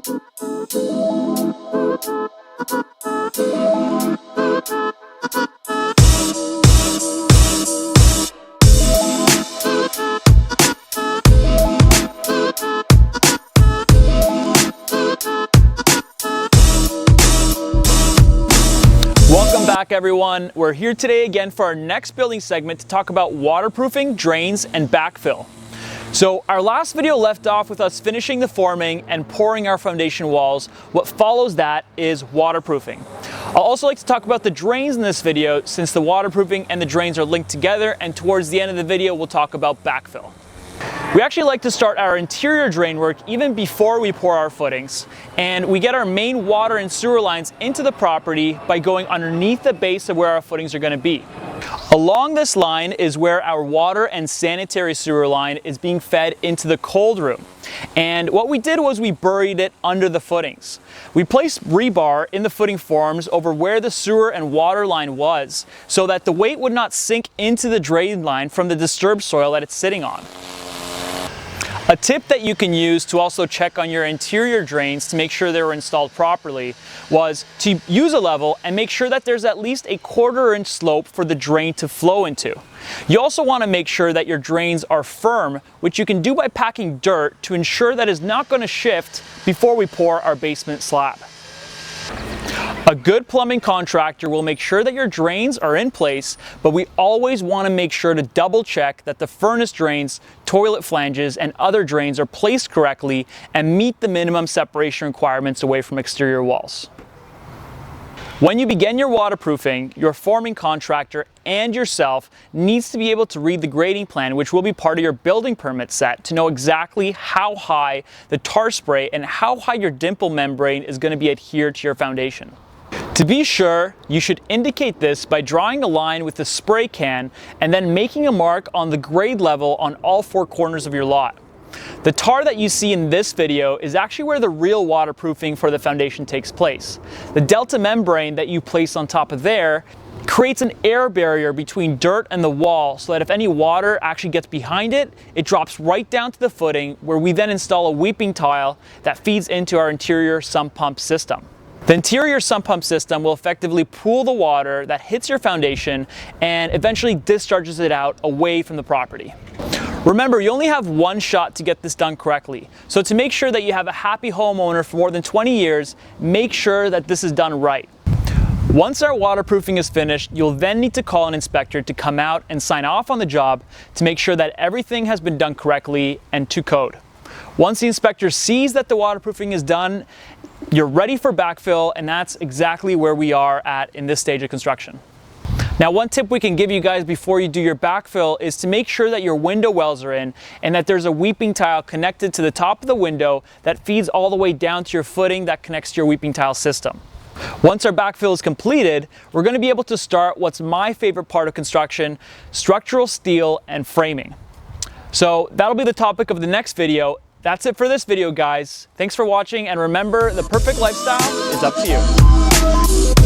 Welcome back, everyone. We're here today again for our next building segment to talk about waterproofing, drains, and backfill. So our last video left off with us finishing the forming and pouring our foundation walls. What follows that is waterproofing. I'll also like to talk about the drains in this video since the waterproofing and the drains are linked together, and towards the end of the video we'll talk about backfill. We actually like to start our interior drain work even before we pour our footings, and we get our main water and sewer lines into the property by going underneath the base of where our footings are going to be. Along this line is where our water and sanitary sewer line is being fed into the cold room. And what we did was we buried it under the footings. We placed rebar in the footing forms over where the sewer and water line was so that the weight would not sink into the drain line from the disturbed soil that it's sitting on. A tip that you can use to also check on your interior drains to make sure they were installed properly was to use a level and make sure that there's at least a 1/4 inch slope for the drain to flow into. You also want to make sure that your drains are firm, which you can do by packing dirt to ensure that it's not going to shift before we pour our basement slab. A good plumbing contractor will make sure that your drains are in place, but we always want to make sure to double check that the furnace drains, toilet flanges, and other drains are placed correctly and meet the minimum separation requirements away from exterior walls. When you begin your waterproofing, your forming contractor and yourself needs to be able to read the grading plan, which will be part of your building permit set, to know exactly how high the tar spray and how high your dimple membrane is going to be adhered to your foundation. To be sure, you should indicate this by drawing a line with the spray can and then making a mark on the grade level on all 4 corners of your lot. The tar that you see in this video is actually where the real waterproofing for the foundation takes place. The delta membrane that you place on top of there creates an air barrier between dirt and the wall so that if any water actually gets behind it, it drops right down to the footing, where we then install a weeping tile that feeds into our interior sump pump system. The interior sump pump system will effectively pool the water that hits your foundation and eventually discharges it out away from the property. Remember, you only have one shot to get this done correctly. So to make sure that you have a happy homeowner for more than 20 years, make sure that this is done right. Once our waterproofing is finished, you'll then need to call an inspector to come out and sign off on the job to make sure that everything has been done correctly and to code. Once the inspector sees that the waterproofing is done, you're ready for backfill, and that's exactly where we are at in this stage of construction. Now, one tip we can give you guys before you do your backfill is to make sure that your window wells are in and that there's a weeping tile connected to the top of the window that feeds all the way down to your footing that connects to your weeping tile system. Once our backfill is completed, we're going to be able to start what's my favorite part of construction: structural steel and framing. So that'll be the topic of the next video. That's it for this video, guys. Thanks for watching, and remember, the perfect lifestyle is up to you.